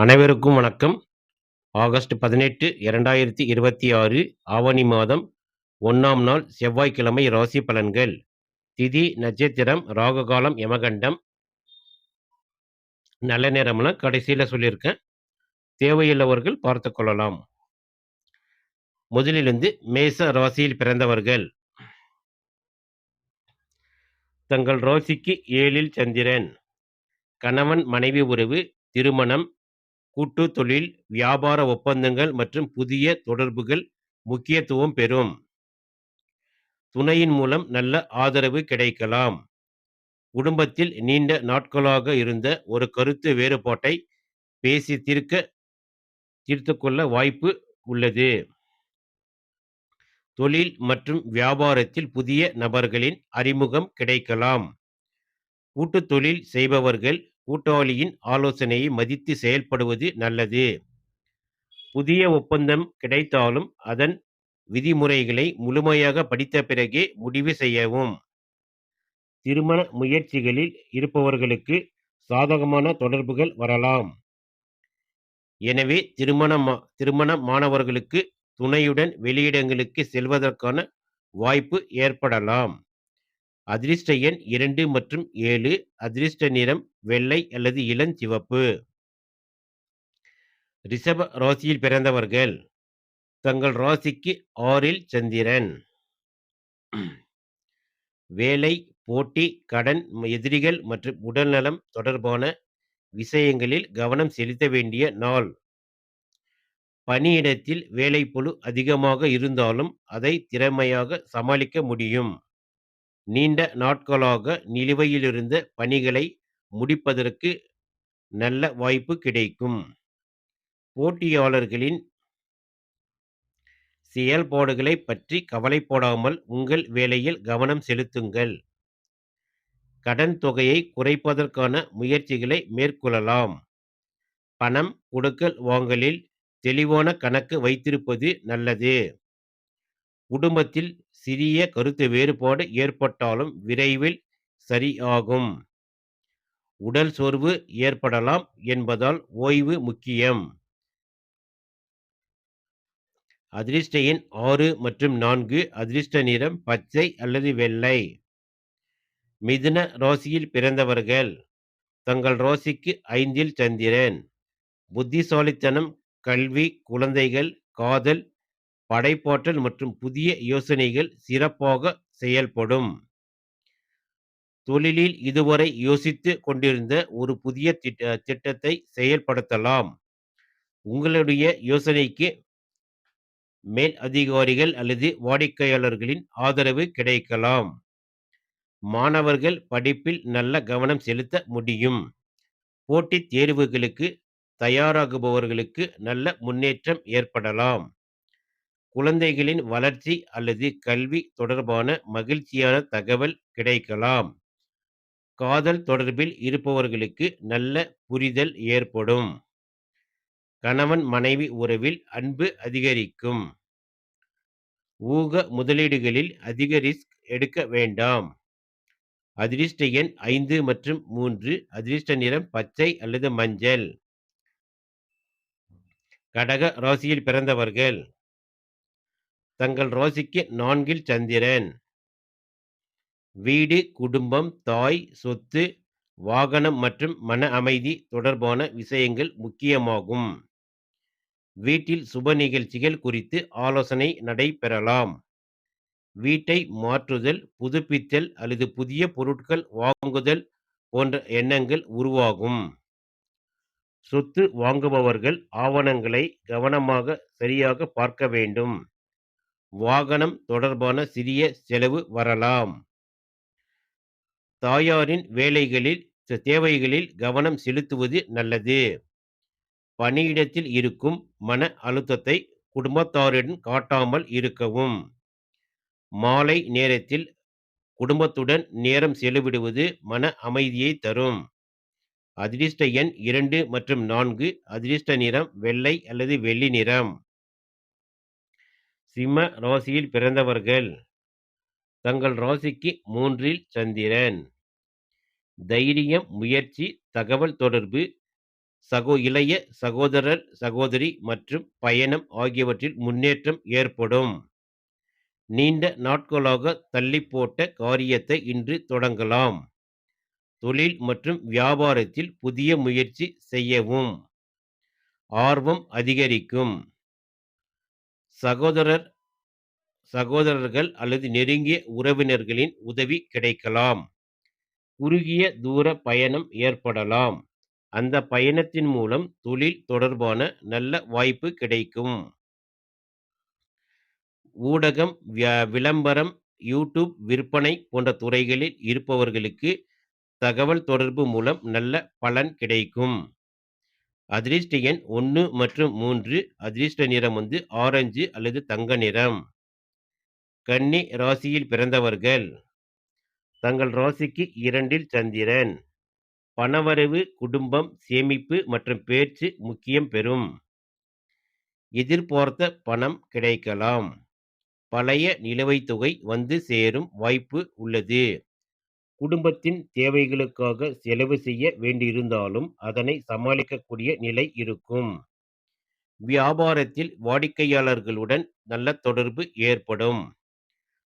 அனைவருக்கும் வணக்கம். ஆகஸ்ட் 18, 2026 ஆவணி மாதம் 1ஆம் நாள் செவ்வாய்க்கிழமை ராசி பலன்கள். திதி, நட்சத்திரம், ராகு காலம், யமகண்டம், நல்ல நேரம்லாம் கடைசியில சொல்லியிருக்கேன். தேவையுள்ளவர்கள் பார்த்துக் கொள்ளலாம். முதலிலிருந்து மேச ராசியில் பிறந்தவர்கள். தங்கள் ராசிக்கு 7ல் சந்திரன். கணவன் மனைவி உறவு, திருமணம், கூட்டு தொழில், வியாபார ஒப்பந்தங்கள் மற்றும் புதிய தொடர்புகள் முக்கியத்துவம் பெறும். துணையின் மூலம் நல்ல ஆதரவு கிடைக்கலாம். குடும்பத்தில் நீண்ட நாட்களாக இருந்த ஒரு கருத்து வேறுபாட்டை பேசி தீர்த்துக் கொள்ள வாய்ப்பு உள்ளது. தொழில் மற்றும் வியாபாரத்தில் புதிய நபர்களின் அறிமுகம் கிடைக்கலாம். கூட்டுத் தொழில் செய்பவர்கள் கூட்டாளியின் ஆலோசனையை மதித்து செயல்படுவது நல்லது. புதிய ஒப்பந்தம் கிடைத்தாலும் அதன் விதிமுறைகளை முழுமையாக படித்த பிறகே முடிவு செய்யவும். திருமண முயற்சிகளில் இருப்பவர்களுக்கு சாதகமான தொடர்புகள் வரலாம். எனவே திருமணமானவர்களுக்கு துணையுடன் வெளியிடங்களுக்கு செல்வதற்கான வாய்ப்பு ஏற்படலாம். அதிர்ஷ்ட எண் 2 மற்றும் 7. அதிர்ஷ்ட நிறம் வெள்ளை அல்லது இளஞ்சிவப்பு. ரிஷப ராசியில் பிறந்தவர்கள். தங்கள் ராசிக்கு 6ல் சந்திரன். வேலை, போட்டி, கடன், எதிரிகள் மற்றும் உடல்நலம் தொடர்பான விஷயங்களில் கவனம் செலுத்த வேண்டிய நாள். பணியிடத்தில் வேலைப்பளு அதிகமாக இருந்தாலும் அதை திறமையாக சமாளிக்க முடியும். நீண்ட நாட்களாக நிலுவையிலிருந்த பணிகளை முடிப்பதற்கு நல்ல வாய்ப்பு கிடைக்கும். போட்டியாளர்களின் செயல்பாடுகளை பற்றி கவலைப்படாமல் உங்கள் வேலையில் கவனம் செலுத்துங்கள். கடன் தொகையை குறைப்பதற்கான முயற்சிகளை மேற்கொள்ளலாம். பணம் கொடுக்கல் வாங்கலில் தெளிவான கணக்கு வைத்திருப்பது நல்லது. குடும்பத்தில் சிறிய கருத்து வேறுபாடு ஏற்பட்டாலும் விரைவில் சரியாகும். உடல் சோர்வு ஏற்படலாம் என்பதால் ஓய்வு முக்கியம். அதிர்ஷ்ட எண் 6 மற்றும் 4. அதிர்ஷ்ட நிறம் பச்சை அல்லது வெள்ளை. மிதுன ராசியில் பிறந்தவர்கள். தங்கள் ராசிக்கு 5ல் சந்திரன். புத்திசாலித்தனம், கல்வி, குழந்தைகள், காதல், படைப்பாற்றல் மற்றும் புதிய யோசனைகள் சிறப்பாக செயல்படும். தொழிலில் இதுவரை யோசித்து கொண்டிருந்த ஒரு புதிய திட்டத்தை செயல்படுத்தலாம். உங்களுடைய யோசனைக்கு மேல் அதிகாரிகள் அல்லது வாடிக்கையாளர்களின் ஆதரவு கிடைக்கலாம். மாணவர்கள் படிப்பில் நல்ல கவனம் செலுத்த முடியும். போட்டித் தேர்வுகளுக்கு தயாராகுபவர்களுக்கு நல்ல முன்னேற்றம் ஏற்படலாம். குழந்தைகளின் வளர்ச்சி அல்லது கல்வி தொடர்பான மகிழ்ச்சியான தகவல் கிடைக்கலாம். காதல் தொடர்பில் இருப்பவர்களுக்கு நல்ல புரிதல் ஏற்படும். கணவன் மனைவி உறவில் அன்பு அதிகரிக்கும். ஊக முதலீடுகளில் அதிக ரிஸ்க் எடுக்க வேண்டாம். அதிர்ஷ்ட எண் 5 மற்றும் 3. அதிர்ஷ்ட நிறம் பச்சை அல்லது மஞ்சள். கடக ராசியில் பிறந்தவர்கள். தங்கள் ராசிக்கு 4ல் சந்திரன். வீடு, குடும்பம், தாய், சொத்து, வாகனம் மற்றும் மன அமைதி தொடர்பான விஷயங்கள் முக்கியமாகும். வீட்டில் சுப நிகழ்ச்சிகள் குறித்து ஆலோசனை நடைபெறலாம். வீட்டை மாற்றுதல், புதுப்பித்தல் அல்லது புதிய பொருட்கள் வாங்குதல் போன்ற எண்ணங்கள் உருவாகும். சொத்து வாங்குபவர்கள் ஆவணங்களை கவனமாக சரியாக பார்க்க வேண்டும். வாகனம் தொடர்பான சிறிய செலவு வரலாம். தாயாரின் தேவைகளில் கவனம் செலுத்துவது நல்லது. பணியிடத்தில் இருக்கும் மன அழுத்தத்தை குடும்பத்தாரிடம் காட்டாமல் இருக்கவும். மாலை நேரத்தில் குடும்பத்துடன் நேரம் செலவிடுவது மன அமைதியை தரும். அதிர்ஷ்ட எண் 2 மற்றும் 4. அதிர்ஷ்ட நிறம் வெள்ளை அல்லது வெள்ளி நிறம். சிம்ம ராசியில் பிறந்தவர்கள். தங்கள் ராசிக்கு 3ல் சந்திரன். தைரியம், முயற்சி, தகவல் தொடர்பு, இளைய சகோதரர், சகோதரி மற்றும் பயணம் ஆகியவற்றில் முன்னேற்றம் ஏற்படும். நீண்ட நாட்களாக தள்ளிப்போட்ட காரியத்தை இன்று தொடங்கலாம். தொழில் மற்றும் வியாபாரத்தில் புதிய முயற்சி செய்யவும். ஆர்வம் அதிகரிக்கும். சகோதரர், சகோதரர்கள் அல்லது நெருங்கிய உறவினர்களின் உதவி கிடைக்கலாம். குறுகிய தூர பயணம் ஏற்படலாம். அந்த பயணத்தின் மூலம் தொழில் தொடர்பான நல்ல வாய்ப்பு கிடைக்கும். ஊடகம், விளம்பரம், யூடியூப் விற்பனை போன்ற துறைகளில் இருப்பவர்களுக்கு தகவல் தொடர்பு மூலம் நல்ல பலன் கிடைக்கும். அதிர்ஷ்ட எண் 1 மற்றும் 3. அதிர்ஷ்ட நிறம் ஆரஞ்சு அல்லது தங்க நிறம். கன்னி ராசியில் பிறந்தவர்கள். தங்கள் ராசிக்கு 2ல் சந்திரன். பணவரவு, குடும்பம், சேமிப்பு மற்றும் பேச்சு முக்கியம் பெறும். எதிர்பார்த்த பணம் கிடைக்கலாம். பழைய நிலுவைத் தொகை வந்து சேரும் வாய்ப்பு உள்ளது. குடும்பத்தின் தேவைகளுக்காக செலவு செய்ய வேண்டியிருந்தாலும் அதனை சமாளிக்கக்கூடிய நிலை இருக்கும். வியாபாரத்தில் வாடிக்கையாளர்களுடன் நல்ல தொடர்பு ஏற்படும்.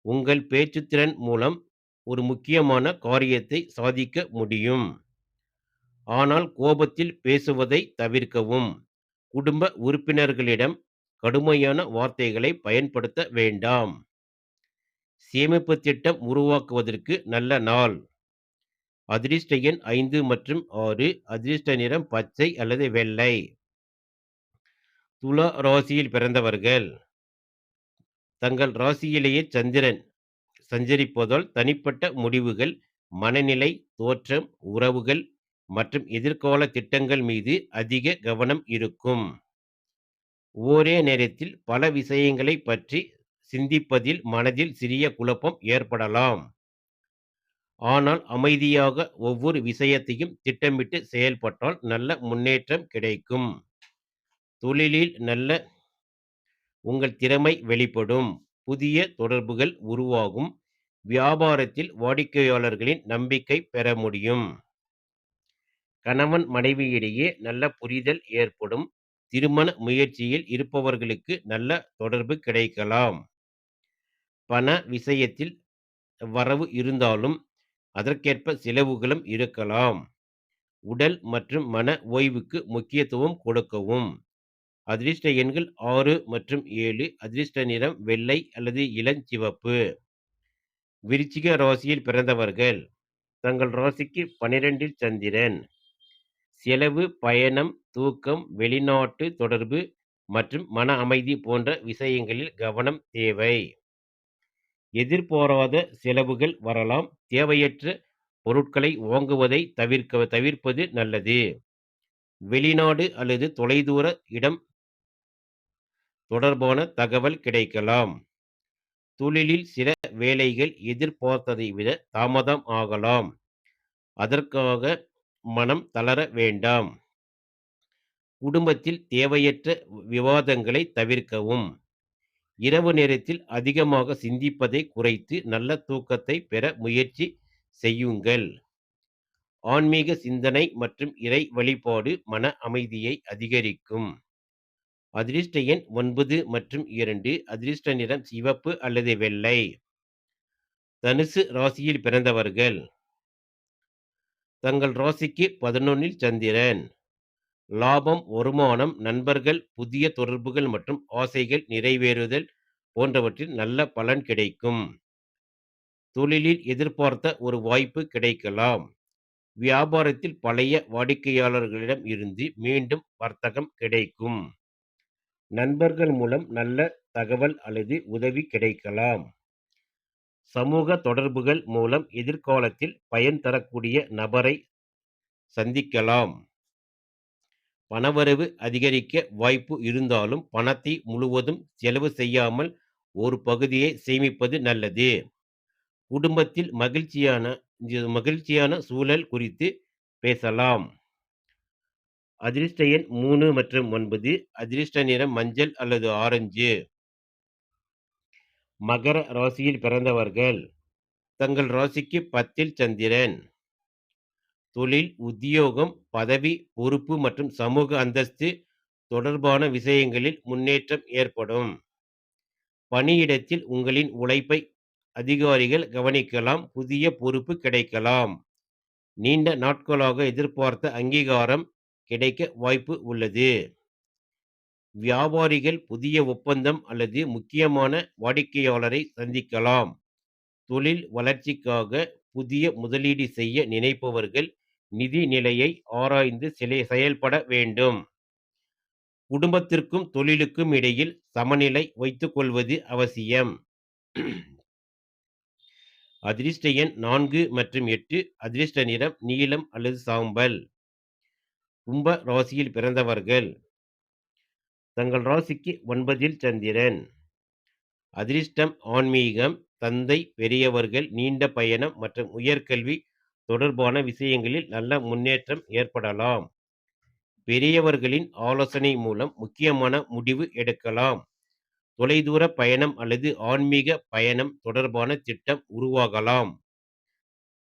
உங்கள் பேச்சுத்திறன் மூலம் ஒரு முக்கியமான காரியத்தை சாதிக்க முடியும். ஆனால் கோபத்தில் பேசுவதை தவிர்க்கவும். குடும்ப உறுப்பினர்களிடம் கடுமையான வார்த்தைகளை பயன்படுத்த வேண்டாம். சேமிப்பு திட்டம் உருவாக்குவதற்கு நல்ல நாள். அதிர்ஷ்ட எண் 5 மற்றும் 6. அதிர்ஷ்ட நிறம் பச்சை அல்லது வெள்ளை. துலா ராசியில் பிறந்தவர்கள். தங்கள் ராசியிலேயே சந்திரன் சஞ்சரிப்பதால் தனிப்பட்ட முடிவுகள், மனநிலை, தோற்றம், உறவுகள் மற்றும் எதிர்கால திட்டங்கள் மீது அதிக கவனம் இருக்கும். ஒரே நேரத்தில் பல விஷயங்களை பற்றி சிந்திப்பதில் மனதில் சிறிய குழப்பம் ஏற்படலாம். ஆனால் அமைதியாக ஒவ்வொரு விஷயத்தையும் திட்டமிட்டு செயல்பட்டால் நல்ல முன்னேற்றம் கிடைக்கும். தொழிலில் உங்கள் திறமை வெளிப்படும். புதிய தொடர்புகள் உருவாகும். வியாபாரத்தில் வாடிக்கையாளர்களின் நம்பிக்கை பெற முடியும். கணவன் மனைவியிடையே நல்ல புரிதல் ஏற்படும். திருமண முயற்சியில் இருப்பவர்களுக்கு நல்ல தொடர்பு கிடைக்கலாம். பண விஷயத்தில் வரவு இருந்தாலும் அதற்கேற்ப செலவுகளும் இருக்கலாம். உடல் மற்றும் மன ஓய்வுக்கு முக்கியத்துவம் கொடுக்கவும். அதிர்ஷ்ட எண்கள் 6 மற்றும் 7. அதிர்ஷ்ட நிறம் வெள்ளை அல்லது இளஞ்சிவப்பு. விருச்சிக ராசியில் பிறந்தவர்கள். தங்கள் ராசிக்கு 12ல் சந்திரன். செலவு, பயணம், தூக்கம், வெளிநாட்டு தொடர்பு மற்றும் மன அமைதி போன்ற விஷயங்களில் கவனம் தேவை. எதிர்பாராத செலவுகள் வரலாம். தேவையற்ற பொருட்களை வாங்குவதை தவிர்ப்பது நல்லது. வெளிநாடு அல்லது தொலைதூர இடம் தொடர்பான தகவல் கிடைக்கலாம். தொழிலில் சில வேலைகள் எதிர்பார்த்ததை விட தாமதம் ஆகலாம். அதற்காக மனம் தளர வேண்டாம். குடும்பத்தில் தேவையற்ற விவாதங்களை தவிர்க்கவும். இரவு நேரத்தில் அதிகமாக சிந்திப்பதை குறைத்து நல்ல தூக்கத்தை பெற முயற்சி செய்யுங்கள். ஆன்மீக சிந்தனை மற்றும் இறை வழிபாடு மன அமைதியை அதிகரிக்கும். அதிர்ஷ்ட எண் 9 மற்றும் 2. அதிர்ஷ்ட நிறம் சிவப்பு அல்லது வெள்ளை. தனுசு ராசியில் பிறந்தவர்கள். தங்கள் ராசிக்கு 11ல் சந்திரன். லாபம், வருமானம், நண்பர்கள், புதிய தொடர்புகள் மற்றும் ஆசைகள் நிறைவேறுதல் போன்றவற்றில் நல்ல பலன் கிடைக்கும். தொழிலில் எதிர்பார்த்த ஒரு வாய்ப்பு கிடைக்கலாம். வியாபாரத்தில் பழைய வாடிக்கையாளர்களிடம் இருந்து மீண்டும் வர்த்தகம் கிடைக்கும். நண்பர்கள் மூலம் நல்ல தகவல் அல்லது உதவி கிடைக்கலாம். சமூக தொடர்புகள் மூலம் எதிர்காலத்தில் பயன் தரக்கூடிய நபரை சந்திக்கலாம். பணவரவு அதிகரிக்க வாய்ப்பு இருந்தாலும் பணத்தை முழுவதும் செலவு செய்யாமல் ஒரு பகுதியை சேமிப்பது நல்லது. குடும்பத்தில் மகிழ்ச்சியான சூழல் குறித்து பேசலாம். அதிர்ஷ்ட எண் 3 மற்றும் 9. அதிர்ஷ்ட நிறம் மஞ்சள் அல்லது ஆரஞ்சு. மகர ராசியில் பிறந்தவர்கள். தங்கள் ராசிக்கு 10ல் சந்திரன். தொழில், உத்தியோகம், பதவி, பொறுப்பு மற்றும் சமூக அந்தஸ்து தொடர்பான விஷயங்களில் முன்னேற்றம் ஏற்படும். பணியிடத்தில் உங்களின் உழைப்பை அதிகாரிகள் கவனிக்கலாம். புதிய பொறுப்பு கிடைக்கலாம். நீண்ட நாட்களாக எதிர்பார்த்த அங்கீகாரம் கிடைக்க வாய்ப்பு உள்ளது. வியாபாரிகள் புதிய ஒப்பந்தம் அல்லது முக்கியமான வாடிக்கையாளரை சந்திக்கலாம். தொழில் வளர்ச்சிக்காக புதிய முதலீடு செய்ய நினைப்பவர்கள் நிதி நிலையை ஆராய்ந்து செயல்பட வேண்டும். குடும்பத்திற்கும் தொழிலுக்கும் இடையில் சமநிலை வைத்துக் கொள்வது அவசியம். அதிர்ஷ்ட எண் 4 மற்றும் 8. அதிர்ஷ்ட நிறம் நீலம் அல்லது சாம்பல். கும்ப ராசியில் பிறந்தவர்கள். தங்கள் ராசிக்கு 9ல் சந்திரன். அதிர்ஷ்டம் ஆன்மீகம், தந்தை, பெரியவர்கள், நீண்ட பயணம் மற்றும் உயர்கல்வி தொடர்பான விஷயங்களில் நல்ல முன்னேற்றம் ஏற்படலாம். பெரியவர்களின் ஆலோசனை மூலம் முக்கியமான முடிவு எடுக்கலாம். தொலைதூர பயணம் அல்லது ஆன்மீக பயணம் தொடர்பான திட்டம் உருவாகலாம்.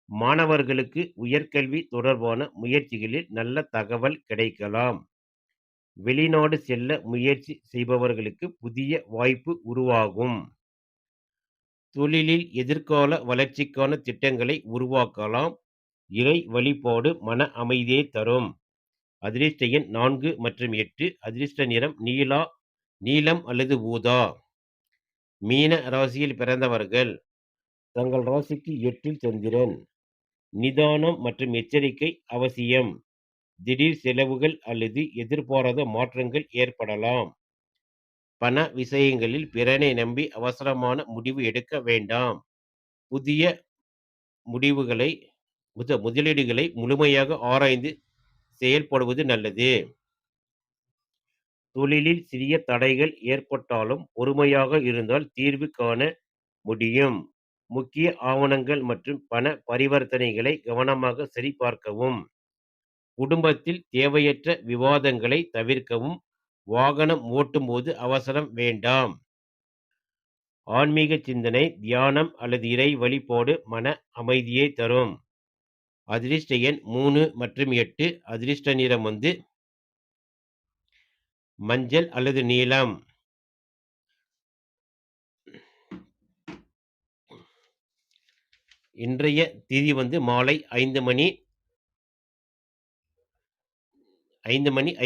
மாணவர்களுக்கு உயர்கல்வி தொடர்பான முயற்சிகளில் நல்ல தகவல் கிடைக்கலாம். வெளிநாடு செல்ல முயற்சி செய்பவர்களுக்கு புதிய வாய்ப்பு உருவாகும். தொழிலில் எதிர்கால வளர்ச்சிக்கான திட்டங்களை உருவாக்கலாம். இறை வழிபாடு மன அமைதியை தரும். அதிர்ஷ்ட எண் 4 மற்றும் 8. அதிர்ஷ்ட நிறம் நீலம் அல்லது ஊதா. மீன ராசியில் பிறந்தவர்கள். தங்கள் ராசிக்கு 8ல் சந்திரன். நிதானம் மற்றும் எச்சரிக்கை அவசியம். திடீர் செலவுகள் அல்லது எதிர்பாராத மாற்றங்கள் ஏற்படலாம். பண விஷயங்களில் பிறனை நம்பி அவசரமான முடிவு எடுக்க வேண்டாம். புதிய முதலீடுகளை முழுமையாக ஆராய்ந்து செயல்படுவது நல்லது. தொழிலில் சிறிய தடைகள் ஏற்பட்டாலும் பொறுமையாக இருந்தால் தீர்வு காண முடியும். முக்கிய ஆவணங்கள் மற்றும் பண பரிவர்த்தனைகளை கவனமாக சரிபார்க்கவும். குடும்பத்தில் தேவையற்ற விவாதங்களை தவிர்க்கவும். வாகனம் ஓட்டும்போது அவசரம் வேண்டாம். ஆன்மீக சிந்தனை, தியானம் அல்லது இறை வழிபாடு மன அமைதியை தரும். அதிர்ஷ்ட எண் 3 மற்றும் 8. அதிர்ஷ்ட நிறம் மஞ்சள் அல்லது நீலம். இன்றைய திதி மாலை 5 மணி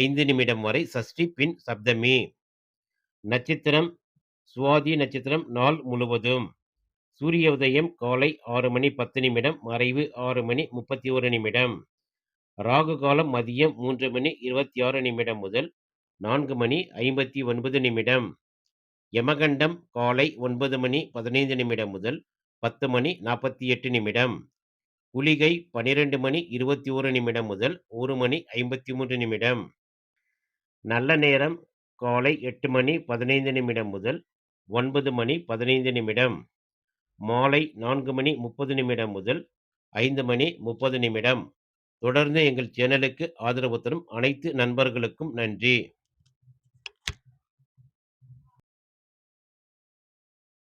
5 வரை சஷ்டி, பின் சப்தமி. நட்சத்திரம் சுவாதி நட்சத்திரம் நாள் முழுவதும். சூரிய உதயம் காலை 6 மணி 10 நிமிடம், மறைவு 6 மணி 31 நிமிடம். ராகு காலம் மதியம் 3 மணி 26 நிமிடம் முதல் 4 மணி 59 நிமிடம். யமகண்டம் காலை 9 மணி 15 நிமிடம் முதல் 10 மணி 48 நிமிடம். குளிகை 12 மணி 21 நிமிடம் முதல் 1 மணி 53 நிமிடம். நல்ல நேரம் காலை 8 மணி 15 நிமிடம் முதல் 9 மணி 15 நிமிடம். மாலை 4 மணி 30 நிமிடம் முதல் 5 மணி 30 நிமிடம். தொடர்ந்து எங்கள் சேனலுக்கு ஆதரவு தரும் அனைத்து நண்பர்களுக்கும் நன்றி.